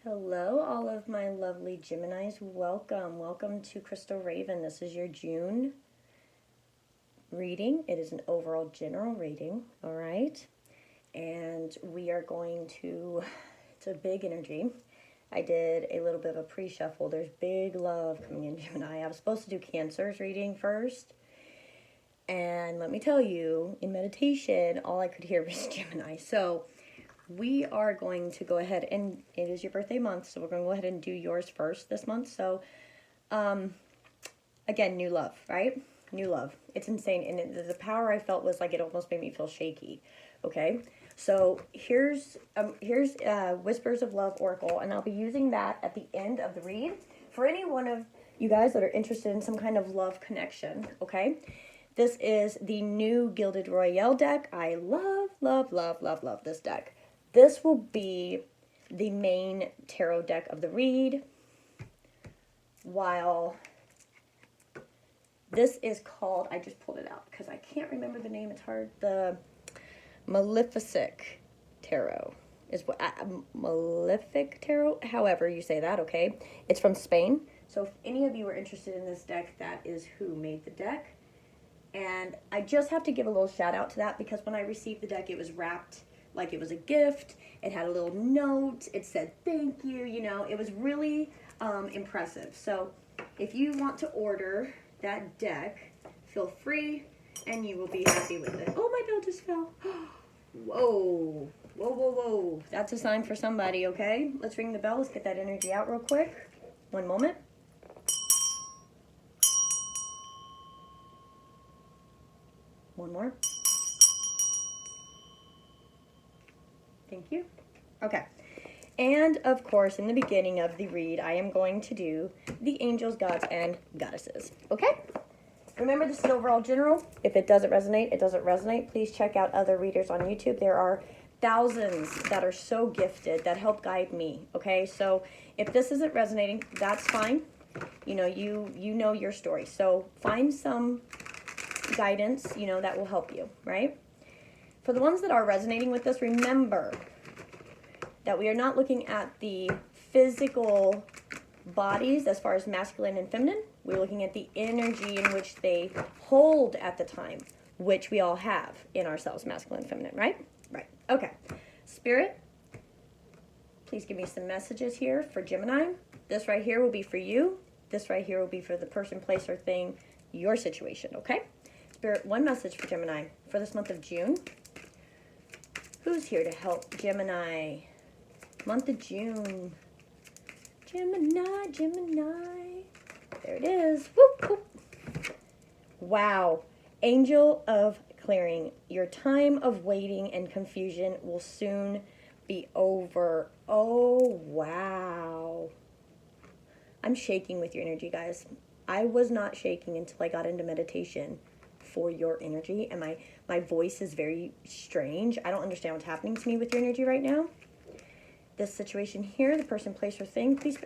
Hello, all of my lovely Geminis. Welcome to Crystal Raven. This is your June reading. It is an overall general reading, all right? And we are going to, it's a big energy. I did a little bit of a pre-shuffle. There's big love coming in, Gemini. I was supposed to do Cancer's reading first. And let me tell you, in meditation, all I could hear was Gemini. So we are going to go ahead, and it is your birthday month, so we're going to go ahead and do yours first this month. So again, new love, right? New love. It's insane. And the power I felt was like it almost made me feel shaky. Okay, so here's Whispers of Love Oracle, and I'll be using that at the end of the read for any one of you guys that are interested in some kind of love connection. Okay, this is the new Gilded Royale deck. I love this deck. This will be the main tarot deck of the read, while this is called, I just pulled it out because I can't remember the name, it's hard, the Malefic Tarot is what, Malefic Tarot, however you say that, okay? It's from Spain, so if any of you are interested in this deck, that is who made the deck. And I just have to give a little shout out to that because when I received the deck, it was wrapped like it was a gift. It had a little note. It said thank you. You know, it was really impressive. So if you want to order that deck, feel free and you will be happy with it. Oh, my bell just fell. Whoa. Whoa. That's a sign for somebody, okay? Let's ring the bell. Let's get that energy out real quick. One moment. One more. Thank you. Okay. And of course, in the beginning of the read, I am going to do the angels, gods, and goddesses. Okay? Remember, this is overall general. If it doesn't resonate, it doesn't resonate. Please check out other readers on YouTube. There are thousands that are so gifted that help guide me. Okay? So if this isn't resonating, that's fine. You know, you know your story. So find some guidance, you know, that will help you, right? For the ones that are resonating with this, remember that we are not looking at the physical bodies as far as masculine and feminine. We're looking at the energy in which they hold at the time, which we all have in ourselves, masculine and feminine, right? Right. Okay. Spirit, please give me some messages here for Gemini. This right here will be for you. This right here will be for the person, place, or thing, your situation, okay? Spirit, one message for Gemini for this month of June. Who's here to help Gemini? Month of June. Gemini. There it is. Whoop, whoop. Wow. Angel of clearing. Your time of waiting and confusion will soon be over. Oh, wow. I'm shaking with your energy, guys. I was not shaking until I got into meditation for your energy, and my voice is very strange. I don't understand what's happening to me with your energy right now. This situation here, the person, place, or thing, please.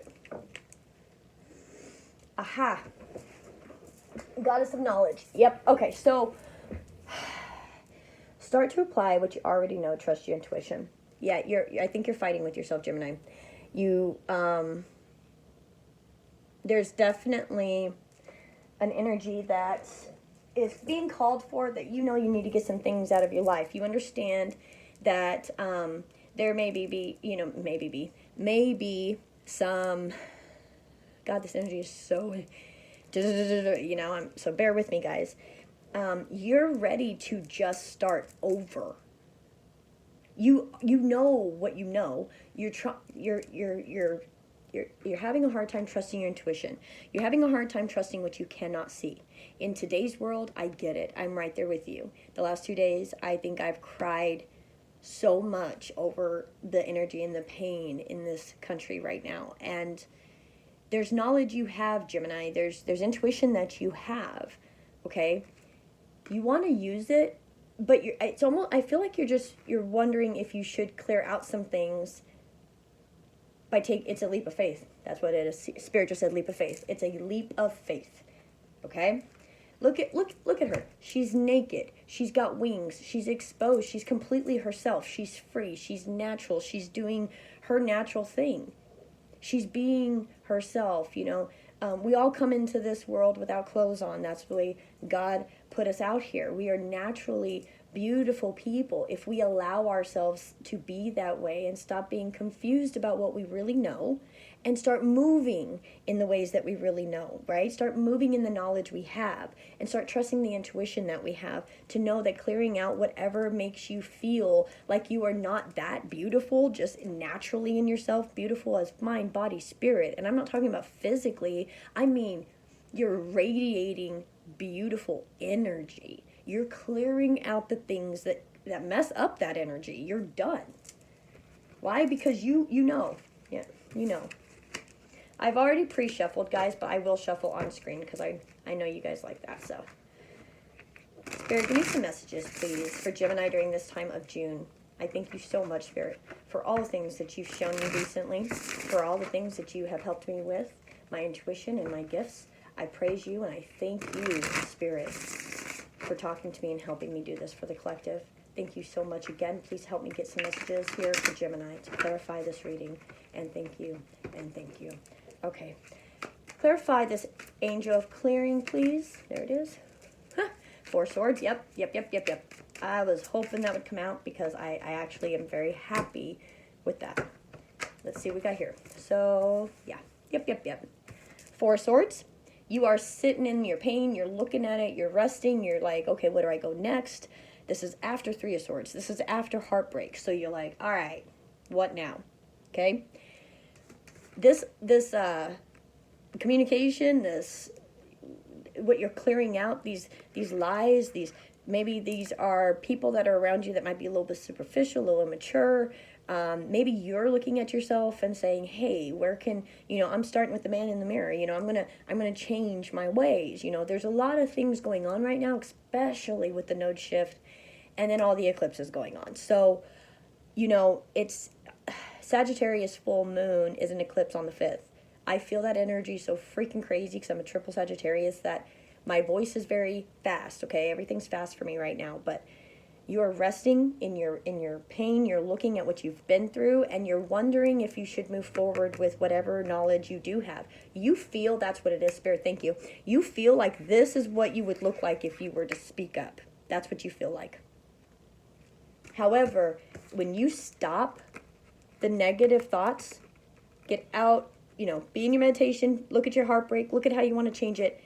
Aha. Goddess of knowledge. Yep. Okay, so start to apply what you already know. Trust your intuition. Yeah, I think you're fighting with yourself, Gemini. There's definitely an energy that is being called for, that you know you need to get some things out of your life. You understand that there maybe some, God, this energy is so, you know, so bear with me, guys. You're ready to just start over. You know what you know. You're having a hard time trusting your intuition. You're having a hard time trusting what you cannot see. In today's world, I get it. I'm right there with you. The last 2 days, I think I've cried so much over the energy and the pain in this country right now. And there's knowledge you have, Gemini. There's intuition that you have, okay? You want to use it, but it's almost, I feel like you're wondering if you should clear out some things it's a leap of faith. That's what it is. Spirit just said leap of faith. It's a leap of faith. Okay? Look at her. She's naked. She's got wings. She's exposed. She's completely herself. She's free. She's natural. She's doing her natural thing. She's being herself, you know. We all come into this world without clothes on. That's the way God put us out here. We are naturally beautiful people if we allow ourselves to be that way and stop being confused about what we really know and start moving in the ways that we really know, right? Start moving in the knowledge we have and start trusting the intuition that we have to know that clearing out whatever makes you feel like you are not that beautiful, just naturally in yourself, beautiful as mind, body, spirit. And I'm not talking about physically, I mean, you're radiating beautiful energy. You're clearing out the things that mess up that energy. You're done. Why? Because you know. Yeah, you know. I've already pre-shuffled, guys, but I will shuffle on screen because I know you guys like that. So, Spirit, give me some messages, please, for Gemini during this time of June. I thank you so much, Spirit, for all the things that you've shown me recently, for all the things that you have helped me with, my intuition and my gifts. I praise you and I thank you, Spirit, for talking to me and helping me do this for the collective. Thank you so much again. Please help me get some messages here for Gemini to clarify this reading. And thank you, and thank you. Okay. Clarify this angel of clearing, please. There it is. Huh. 4 swords. Yep. I was hoping that would come out because I actually am very happy with that. Let's see what we got here. So, yeah. Yep. 4 swords. You are sitting in your pain. You're looking at it. You're resting. You're like, okay, where do I go next? This is after 3 of swords. This is after heartbreak. So you're like, all right, what now? Okay. This communication, what you're clearing out, these lies, maybe these are people that are around you that might be a little bit superficial, a little immature. Maybe you're looking at yourself and saying, hey, where can, I'm starting with the man in the mirror. I'm gonna change my ways. There's a lot of things going on right now, especially with the node shift and then all the eclipses going on. So, it's Sagittarius full moon is an eclipse on the 5th. I feel that energy so freaking crazy because I'm a triple Sagittarius that my voice is very fast, okay? Everything's fast for me right now, but you are resting in your pain. You're looking at what you've been through, and you're wondering if you should move forward with whatever knowledge you do have. You feel that's what it is, Spirit. Thank you. You feel like this is what you would look like if you were to speak up. That's what you feel like. However, when you stop the negative thoughts, get out, be in your meditation, look at your heartbreak, look at how you want to change it.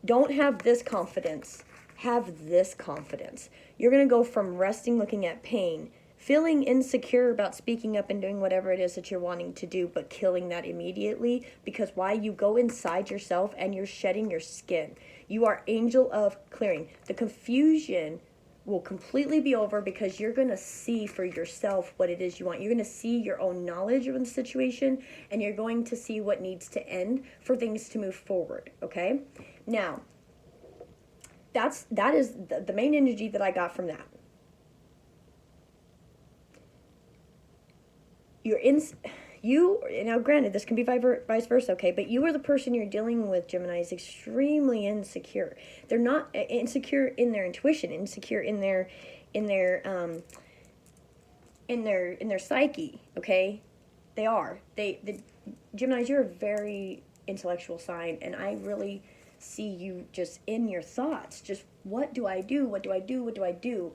Don't have this confidence. Have this confidence. You're going to go from resting, looking at pain, feeling insecure about speaking up and doing whatever it is that you're wanting to do, but killing that immediately, because why? You go inside yourself and you're shedding your skin. You are angel of clearing. The confusion will completely be over because you're going to see for yourself what it is you want. You're going to see your own knowledge of the situation, and you're going to see what needs to end for things to move forward, okay? Now, that is the main energy that I got from that. Now granted, this can be vice versa, okay, but you are the person you're dealing with, Gemini, is extremely insecure. They're not insecure in their intuition, insecure in their psyche, okay? They are. The Geminis, you're a very intellectual sign, and I really see you just in your thoughts. Just, what do I do? What do I do? What do I do?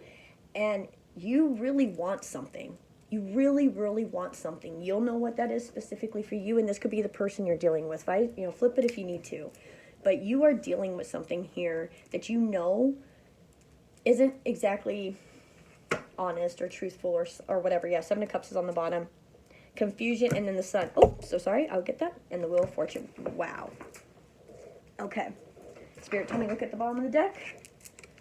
And you really want something. You really, really want something. You'll know what that is specifically for you, and this could be the person you're dealing with. Flip it if you need to. But you are dealing with something here that isn't exactly honest or truthful or whatever. Yeah, 7 of Cups is on the bottom. Confusion, and then the Sun. Oh, so sorry. I'll get that. And the Wheel of Fortune. Wow. Okay. Spirit, tell me, look at the bottom of the deck.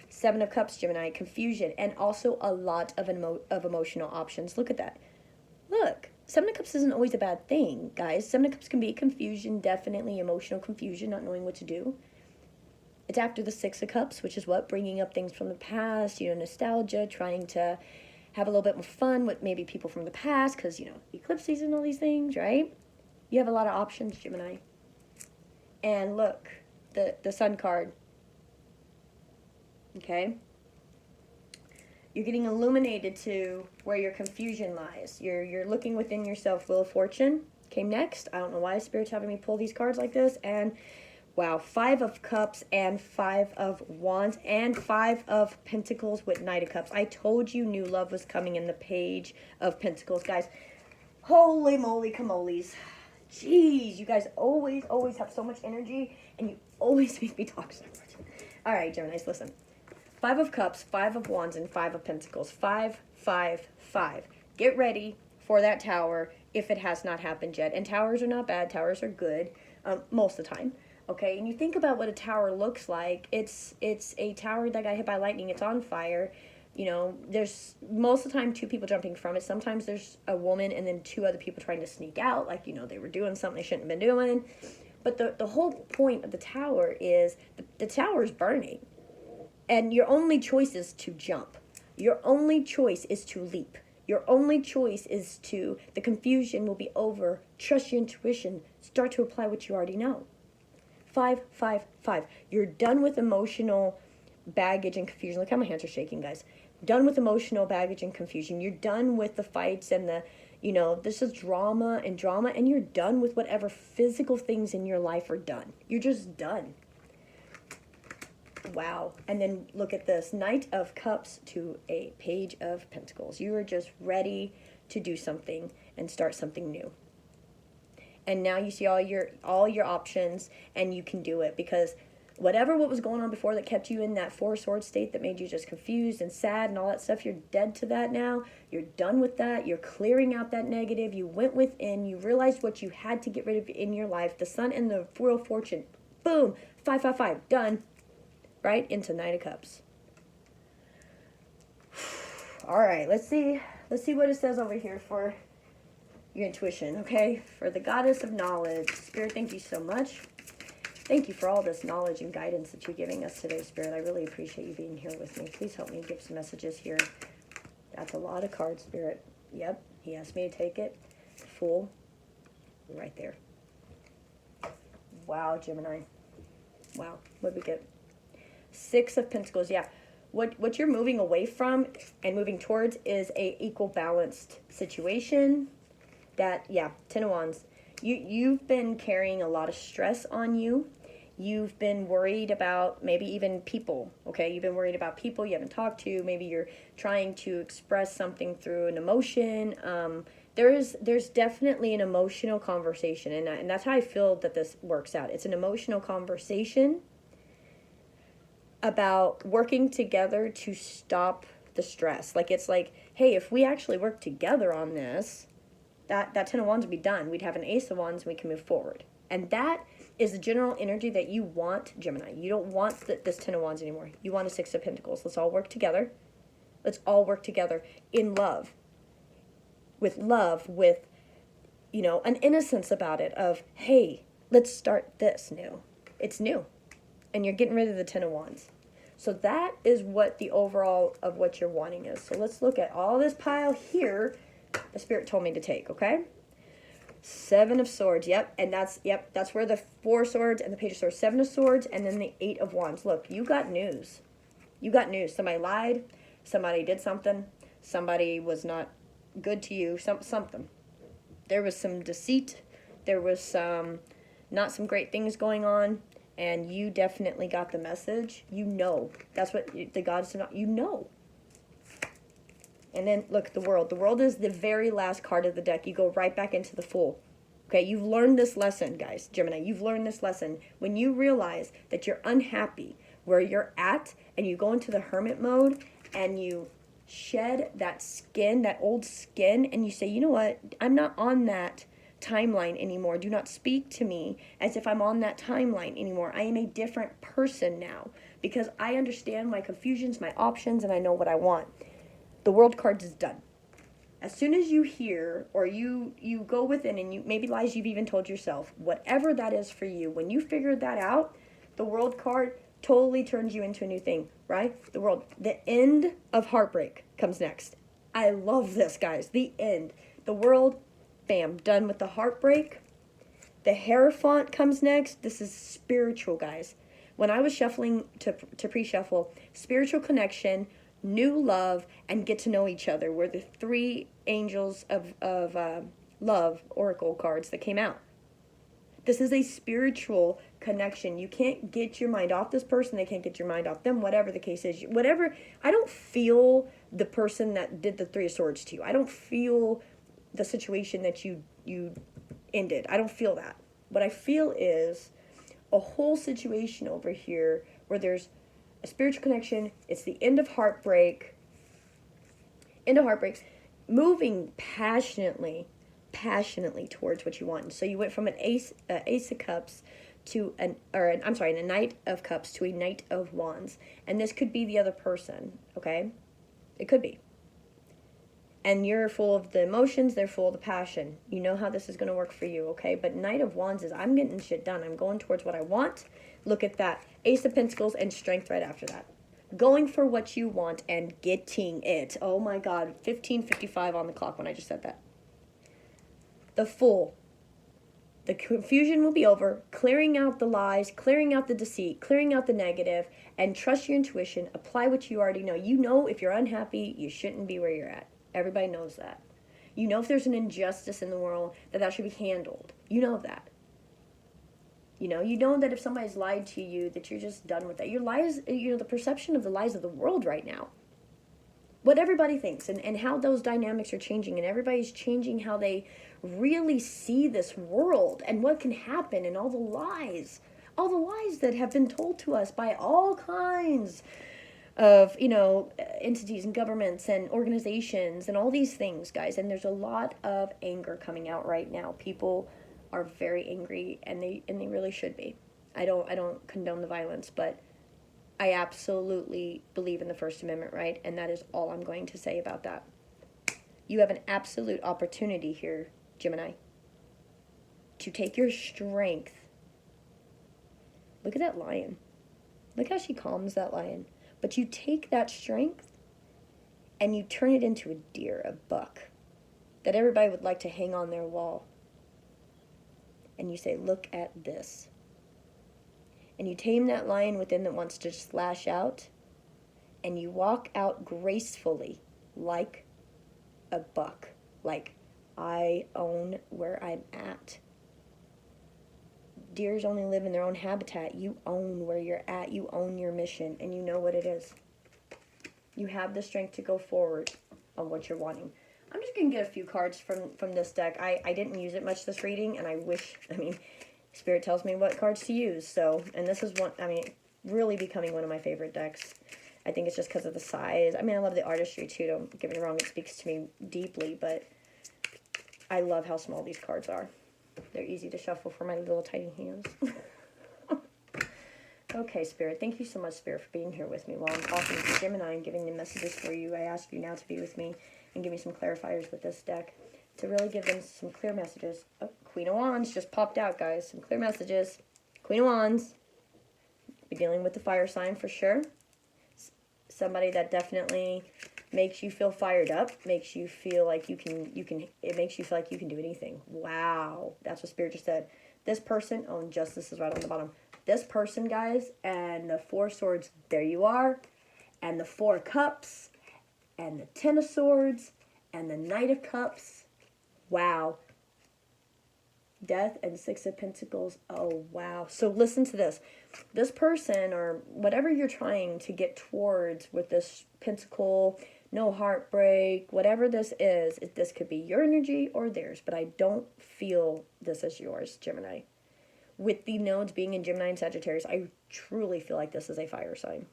7 of Cups, Gemini, confusion, and also a lot of emotional options. Look at that. Look, 7 of Cups isn't always a bad thing, guys. 7 of Cups can be confusion, definitely emotional confusion, not knowing what to do. It's after the 6 of Cups, which is what? Bringing up things from the past, nostalgia, trying to have a little bit more fun with maybe people from the past, because, eclipse season, all these things, right? You have a lot of options, Gemini. And look, the Sun card. Okay? You're getting illuminated to where your confusion lies. You're looking within yourself, Wheel of Fortune. came next. I don't know why Spirit's having me pull these cards like this. And wow, 5 of Cups and 5 of Wands and 5 of Pentacles with Knight of Cups. I told you new love was coming in the Page of Pentacles, guys. Holy moly camoles. Jeez, you guys always have so much energy, and you always make me talk so much. All right, Geminis, listen. 5 of Cups, 5 of Wands, and 5 of Pentacles. 5, 5, 5. Get ready for that tower if it has not happened yet. And towers are not bad. Towers are good most of the time. Okay, and you think about what a tower looks like. It's a tower that got hit by lightning. It's on fire. You know, there's most of the time 2 people jumping from it. Sometimes there's a woman and then 2 other people trying to sneak out. Like, you know, they were doing something they shouldn't have been doing. But the whole point of the tower is the tower is burning. And your only choice is to jump. Your only choice is to leap. Your only choice is to, the confusion will be over. Trust your intuition. Start to apply what you already know. 5, 5, 5. You're done with emotional baggage and confusion. Look how my hands are shaking, guys. Done with emotional baggage and confusion. You're done with the fights and the, you know, this is drama, and you're done with whatever physical things in your life are done. You're just done. Wow. And then look at this. Knight of Cups to a Page of Pentacles. You are just ready to do something and start something new. And now you see all your options, and you can do it, because what was going on before that kept you in that 4 Swords state that made you just confused and sad and all that stuff, you're dead to that now. You're done with that. You're clearing out that negative. You went within. You realized what you had to get rid of in your life. The Sun and the Wheel of Fortune. Boom. 5, 5, 5. Done. Right into Knight of Cups. All right, let's see what it says over here for your intuition, okay? For the Goddess of Knowledge. Spirit, thank you so much. Thank you for all this knowledge and guidance that you're giving us today, Spirit. I really appreciate you being here with me. Please help me give some messages here. That's a lot of cards, Spirit. Yep, he asked me to take it. Full. Right there. Wow, Gemini. Wow, what did we get? 6 of Pentacles, yeah. What you're moving away from and moving towards is a equal balanced situation. That, yeah, 10 of Wands. You've been carrying a lot of stress on you. You've been worried about maybe even people, okay? You've been worried about people you haven't talked to. Maybe you're trying to express something through an emotion. There's definitely an emotional conversation, and that's how I feel that this works out. It's an emotional conversation about working together to stop the stress. Like, it's like, hey, if we actually work together on this, that 10 of Wands would be done. We'd have an Ace of Wands and we can move forward. And that is the general energy that you want, Gemini. You don't want this 10 of Wands anymore. You want a 6 of Pentacles. Let's all work together. Let's all work together in love. With love, with, you know, an innocence about it of, hey, let's start this new. It's new. And you're getting rid of the 10 of Wands. So that is what the overall of what you're wanting is. So let's look at all this pile here the Spirit told me to take, okay? 7 of Swords, yep. And that's where the 4 Swords and the Page of Swords, 7 of Swords, and then the 8 of Wands. Look, you got news. You got news. Somebody lied. Somebody did something. Somebody was not good to you. Something. There was some deceit. There was not some great things going on. And you definitely got the message. You know. That's what the gods, you know. And then, look, the World. The World is the very last card of the deck. You go right back into the Fool. Okay, you've learned this lesson, guys. Gemini, you've learned this lesson. When you realize that you're unhappy where you're at, and you go into the hermit mode, and you shed that skin, that old skin, and you say, you know what? I'm not on that timeline anymore. Do not speak to me as if I'm on that timeline anymore. I am a different person now because I understand my confusions, my options, and I know what I want. The World card is done. As soon as you hear or you go within and you maybe lies you've even told yourself, whatever that is for you, when you figure that out, the World card totally turns you into a new thing, right? The World, the end of heartbreak comes next. I love this, guys. The end. The World, bam, done with the heartbreak. The Hierophant comes next. This is spiritual, guys. When I was shuffling to pre-shuffle, spiritual connection, new love, and get to know each other were the 3 angels of love oracle cards that came out. This is a spiritual connection. You can't get your mind off this person. They can't get your mind off them, whatever the case is. Whatever. I don't feel the person that did the Three of Swords to you. I don't feel the situation that you ended. I don't feel that. What I feel is a whole situation over here where there's a spiritual connection. It's the end of heartbreaks, moving passionately towards what you want. So you went from an ace of cups to a Knight of Cups to a Knight of Wands. And this could be the other person, okay? It could be. And you're full of the emotions, they're full of the passion. You know how this is going to work for you, okay? But Knight of Wands is, I'm getting shit done. I'm going towards what I want. Look at that. Ace of Pentacles and Strength right after that. Going for what you want and getting it. Oh my God, 15:55 on the clock when I just said that. The Fool. The confusion will be over, clearing out the lies, clearing out the deceit, clearing out the negative, and trust your intuition. Apply what you already know. You know if you're unhappy, you shouldn't be where you're at. Everybody knows that. You know if there's an injustice in the world, that should be handled. You know that. You know that if somebody's lied to you, that you're just done with that. Your lies, the perception of the lies of the world right now. What everybody thinks and how those dynamics are changing, and everybody's changing how they really see this world and what can happen, and all the lies that have been told to us by all kinds of entities and governments and organizations and all these things, guys. And there's a lot of anger coming out right now. People are very angry, and they really should be. I don't condone the violence, but I absolutely believe in the First Amendment, right? And that is all I'm going to say about that. You have an absolute opportunity here, Gemini, to take your strength. Look at that lion. Look how she calms that lion. But you take that strength and you turn it into a deer, a buck, that everybody would like to hang on their wall. And you say, look at this. And you tame that lion within that wants to just lash out. And you walk out gracefully like a buck. Like, I own where I'm at. Deers only live in their own habitat. You own where you're at. You own your mission. And you know what it is. You have the strength to go forward on what you're wanting. I'm just going to get a few cards from this deck. I didn't use it much this reading. And I wish, Spirit tells me what cards to use. So, and this is one, really becoming one of my favorite decks. I think it's just because of the size. I love the artistry too. Don't get me wrong. It speaks to me deeply. But I love how small these cards are. They're easy to shuffle for my little tiny hands. Okay, Spirit. Thank you so much, Spirit, for being here with me while I'm talking to Gemini and giving the messages for you. I ask you now to be with me and give me some clarifiers with this deck to really give them some clear messages. Oh, Queen of Wands just popped out, guys. Some clear messages. Queen of Wands. Be dealing with the fire sign for sure. Somebody that definitely makes you feel fired up, makes you feel like it makes you feel like you can do anything. Wow. That's what Spirit just said. This person, and Justice is right on the bottom. This person, guys, and the Four Swords, there you are. And the Four Cups, and the Ten of Swords, and the Knight of Cups. Wow. Death and Six of Pentacles. Oh, wow. So listen to this. This person, or whatever you're trying to get towards with this pentacle, no heartbreak, whatever this is, this could be your energy or theirs, but I don't feel this as yours, Gemini. With the nodes being in Gemini and Sagittarius, I truly feel like this is a fire sign.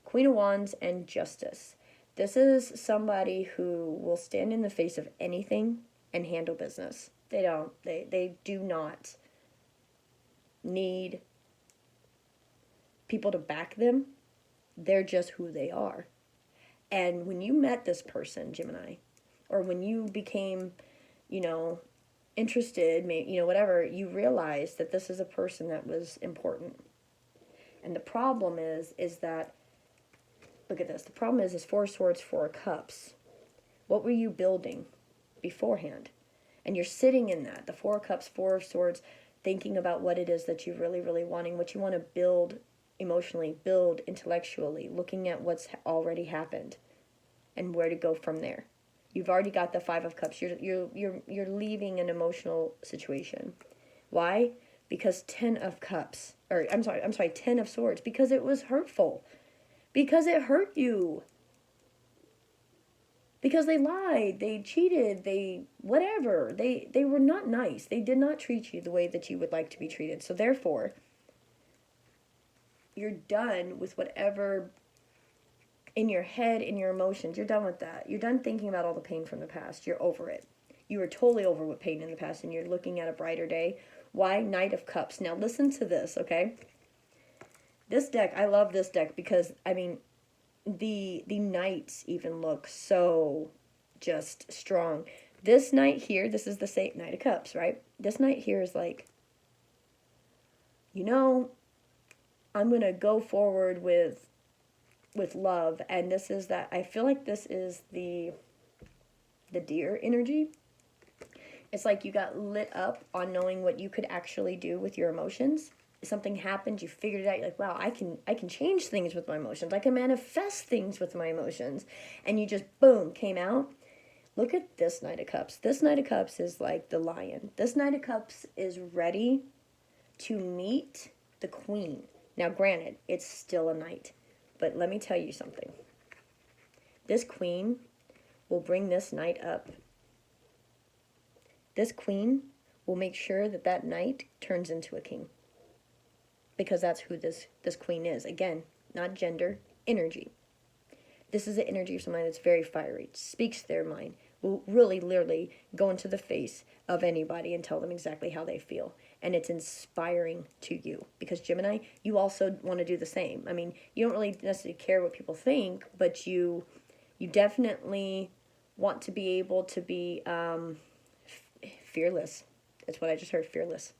Queen of Wands and Justice. This is somebody who will stand in the face of anything and handle business. They do not need people to back them. They're just who they are. And when you met this person, Gemini, or when you became, interested, whatever, you realized that this is a person that was important. And the problem is that, look at this. The problem is Four Swords, Four Cups. What were you building beforehand? And you're sitting in that, the Four Cups, Four Swords, thinking about what it is that you really, really wanting, what you want to build emotionally, build intellectually, looking at what's already happened and where to go from there. You've already got the Five of Cups. You're leaving an emotional situation. Why? Because 10 of Cups, or I'm sorry, 10 of Swords, because it was hurtful. Because it hurt you. Because they lied, they cheated, they whatever. They were not nice. They did not treat you the way that you would like to be treated. So therefore, you're done with whatever in your head, in your emotions. You're done with that. You're done thinking about all the pain from the past. You're over it. You were totally over with pain in the past, and you're looking at a brighter day. Why? Knight of Cups. Now listen to this, okay? This deck, I love this deck because, I mean, the knights even look so just strong. This knight here, this is the same Knight of Cups, right? This knight here is like, you know, I'm going to go forward with love, and this is that, I feel like this is the deer energy. It's like you got lit up on knowing what you could actually do with your emotions. Something happened, you figured it out, you're like, wow, I can change things with my emotions. I can manifest things with my emotions. And you just, boom, came out. Look at this Knight of Cups. This Knight of Cups is like the lion. This Knight of Cups is ready to meet the Queen. Now, granted, it's still a knight. But let me tell you something. This Queen will bring this knight up. This Queen will make sure that that knight turns into a king. Because that's who this Queen is. Again, not gender, energy. This is the energy of somebody that's very fiery, speaks their mind, will really, literally go into the face of anybody and tell them exactly how they feel. And it's inspiring to you. Because Gemini, you also want to do the same. I mean, you don't really necessarily care what people think, but you definitely want to be able to be fearless. That's what I just heard, fearless.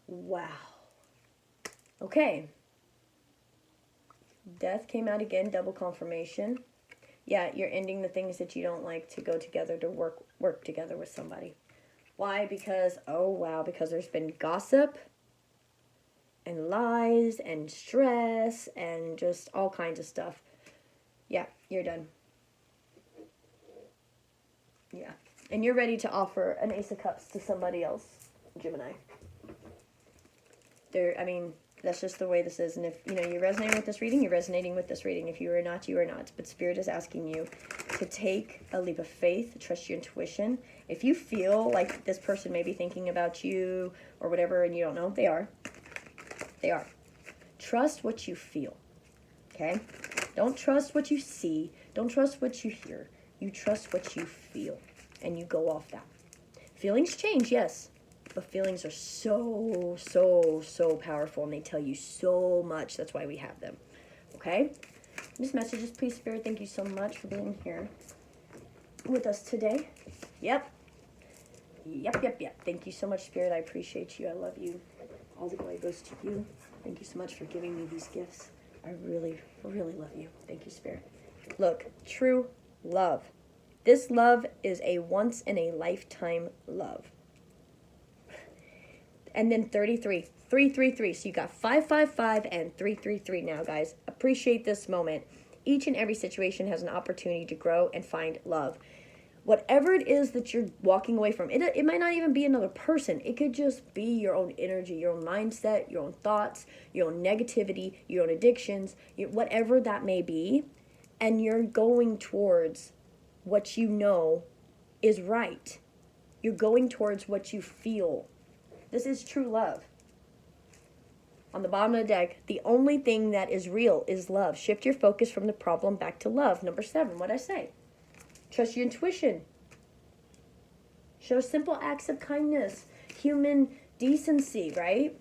Wow. Okay. Death came out again, double confirmation. Yeah, you're ending the things that you don't like to go together, to work together with somebody. Why? Because, oh wow, because there's been gossip and lies and stress and just all kinds of stuff. Yeah, you're done. Yeah. And you're ready to offer an Ace of Cups to somebody else, Gemini. I mean, that's just the way this is. And if, you know, you're resonating with this reading, you're resonating with this reading. If you are not, you are not. But Spirit is asking you to take a leap of faith, trust your intuition. If you feel like this person may be thinking about you or whatever and you don't know, they are. They are. Trust what you feel, okay? Don't trust what you see. Don't trust what you hear. You trust what you feel, and you go off that. Feelings change, yes. But feelings are so, so, so powerful, and they tell you so much. That's why we have them, okay? This message is, please, Spirit, thank you so much for being here with us today. Yep. Thank you so much, Spirit. I appreciate you. I love you. All the glory goes to you. Thank you so much for giving me these gifts. I really, really love you. Thank you, Spirit. Look, true love. This love is a once-in-a-lifetime love. And then 33, 333. So you got 555 and 333 now, guys. Appreciate this moment. Each and every situation has an opportunity to grow and find love. Whatever it is that you're walking away from, it might not even be another person. It could just be your own energy, your own mindset, your own thoughts, your own negativity, your own addictions, whatever that may be. And you're going towards what you know is right. You're going towards what you feel. This is true love. On the bottom of the deck, the only thing that is real is love. Shift your focus from the problem back to love. Number 7, what'd I say? Trust your intuition. Show simple acts of kindness, human decency, right?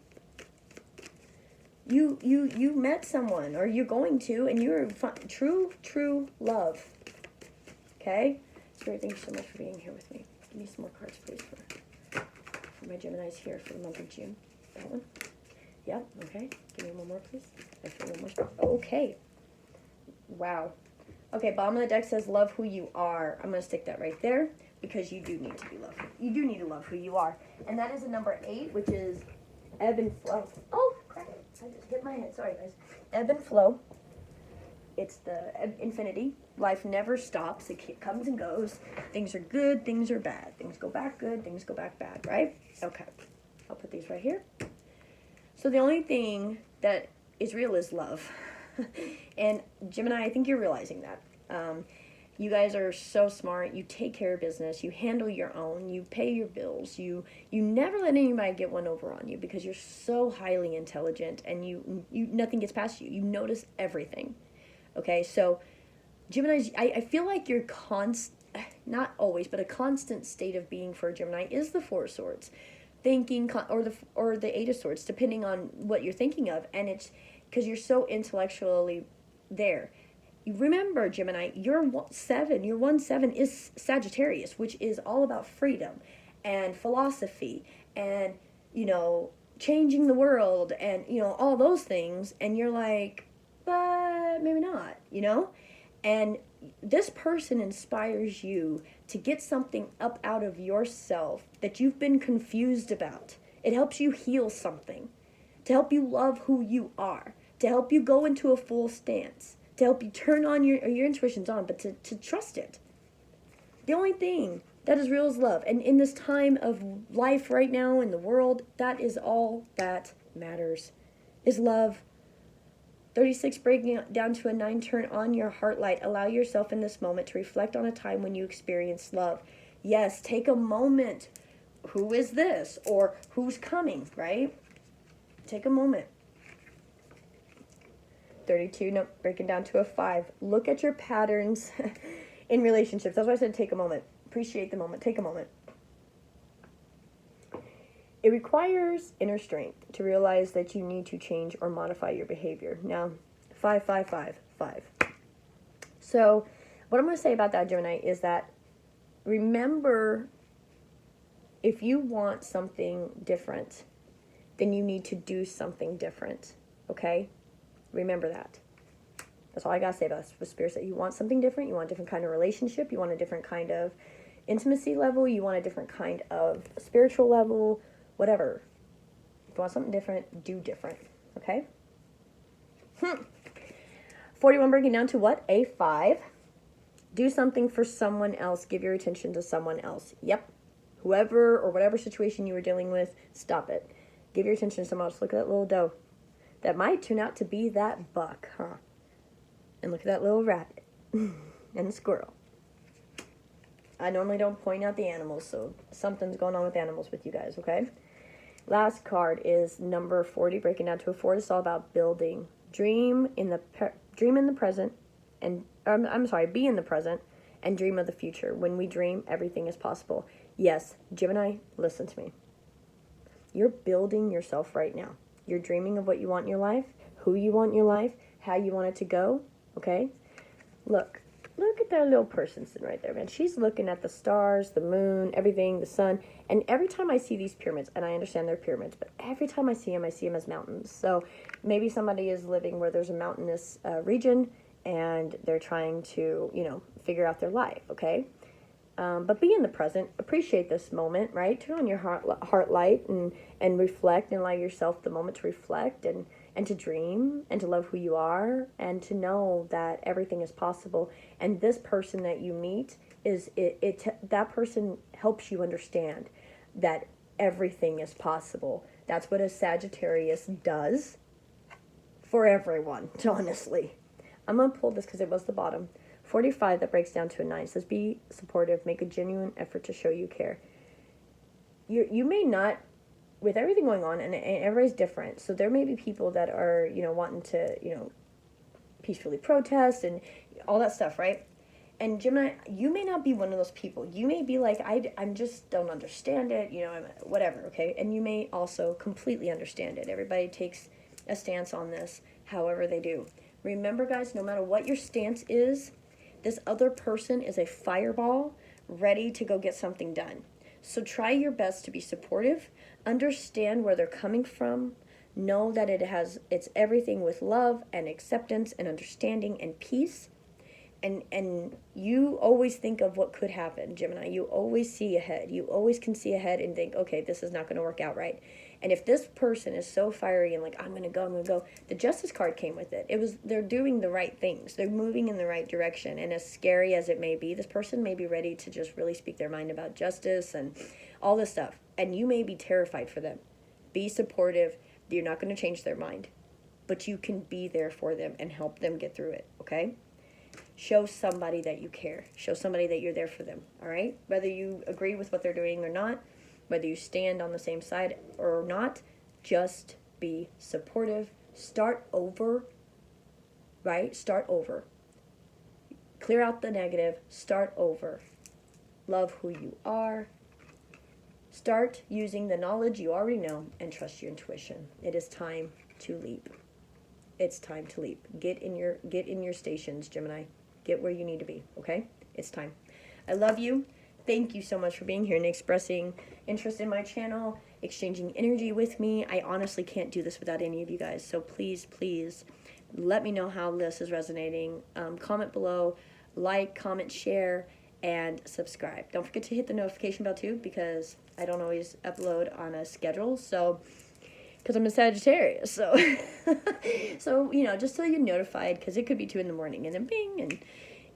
You met someone, or you're going to, and you're true love. Okay? Spirit, thank you so much for being here with me. Give me some more cards, please, for my Geminis here for the month of June. That one? Yep, okay. Give me one more, please. I feel one more spot. Okay. Wow. Okay, bottom of the deck says love who you are. I'm going to stick that right there because you do need to be loved. You do need to love who you are. And that is a number 8, which is ebb and flow. Oh, crap. I just hit my head. Sorry, guys. Ebb and flow. it's the infinity. Life never stops. It comes and goes. Things are good, things are bad. Things go back good, things go back bad, right? Okay. I'll put these right here. So the only thing that is real is love. And Gemini, I think you're realizing that. You guys are so smart. You take care of business. You handle your own. You pay your bills. You never let anybody get one over on you because you're so highly intelligent, and you nothing gets past you. You notice everything. Okay, so Gemini, I feel like you're not always, but a constant state of being for a Gemini is the Four of Swords, thinking, or the Eight of Swords, depending on what you're thinking of, and it's because you're so intellectually there. Remember, Gemini, your 1/7 is Sagittarius, which is all about freedom and philosophy and, changing the world and, all those things. And you're like, but maybe not, And this person inspires you to get something up out of yourself that you've been confused about. It helps you heal something, to help you love who you are, to help you go into a full stance, to help you turn on your intuition's on, but to trust it. The only thing that is real is love. And in this time of life right now in the world, that is all that matters, is love. 36, breaking down to a 9, turn on your heart light. Allow yourself in this moment to reflect on a time when you experienced love. Yes, take a moment. Who is this? Or who's coming, right? Take a moment. 32, no, breaking down to a 5. Look at your patterns in relationships. That's why I said take a moment. Appreciate the moment. Take a moment. It requires inner strength to realize that you need to change or modify your behavior. Now, 5, 5, 5, 5. So, what I'm going to say about that, Gemini, is that remember, if you want something different, then you need to do something different. Okay? Remember that. That's all I got to say about this. Spirit said you want something different. You want a different kind of relationship. You want a different kind of intimacy level. You want a different kind of spiritual level. Whatever. If you want something different, do different. Okay? 41, breaking down to what? A 5. Do something for someone else. Give your attention to someone else. Yep. Whoever or whatever situation you were dealing with, stop it. Give your attention to someone else. Look at that little doe. That might turn out to be that buck, huh? And look at that little rabbit and the squirrel. I normally don't point out the animals, so something's going on with animals with you guys, okay? Last card is number 40, breaking down to a 4. It's all about building. Dream in the present, and be in the present and dream of the future. When we dream, everything is possible. Yes, Gemini, listen to me. You're building yourself right now. You're dreaming of what you want in your life, who you want in your life, how you want it to go, okay? Look at that little person sitting right there, man. She's looking at the stars, the moon, everything, the sun. And every time I see these pyramids, and I understand they're pyramids, but every time I see them as mountains. So maybe somebody is living where there's a mountainous region, and they're trying to, figure out their life, okay? But be in the present. Appreciate this moment, right? Turn on your heart light and reflect, and allow yourself the moment to reflect and to dream and to love who you are and to know that everything is possible. And this person that you meet that person helps you understand that everything is possible. That's what a Sagittarius does for everyone, honestly. I'm going to pull this because it was the bottom. 45, that breaks down to a 9. It says, be supportive, make a genuine effort to show you care. You may not, with everything going on, and everybody's different, so there may be people that are, wanting to, peacefully protest and all that stuff, right? And Gemini, you may not be one of those people. You may be like, I just don't understand it, whatever, okay? And you may also completely understand it. Everybody takes a stance on this, however they do. Remember, guys, no matter what your stance is, this other person is a fireball ready to go get something done. So try your best to be supportive, understand where they're coming from, know that it's everything with love and acceptance and understanding and peace. And you always think of what could happen, Gemini. You always see ahead. You always can see ahead and think, okay, this is not going to work out right. And if this person is so fiery and like, I'm going to go, the Justice card came with it. They're doing the right things. They're moving in the right direction. And as scary as it may be, this person may be ready to just really speak their mind about justice and all this stuff. And you may be terrified for them. Be supportive. You're not going to change their mind. But you can be there for them and help them get through it, okay? Show somebody that you care. Show somebody that you're there for them, all right? Whether you agree with what they're doing or not, whether you stand on the same side or not, just be supportive. Start over, right? Start over. Clear out the negative. Start over. Love who you are. Start using the knowledge you already know and trust your intuition. It is time to leap. It's time to leap. Get in your stations, Gemini. Get where you need to be, okay? It's time. I love you. Thank you so much for being here and expressing interest in my channel, exchanging energy with me. I honestly can't do this without any of you guys. So please, please let me know how this is resonating. Comment below, like, comment, share, and subscribe. Don't forget to hit the notification bell too, because I don't always upload on a schedule. So, because I'm a Sagittarius. So, just so you're notified, because it could be 2 in the morning and then bing, and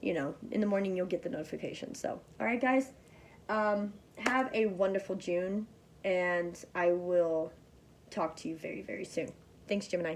in the morning you'll get the notification. So, all right, guys, have a wonderful June, and I will talk to you very, very soon. Thanks, Gemini.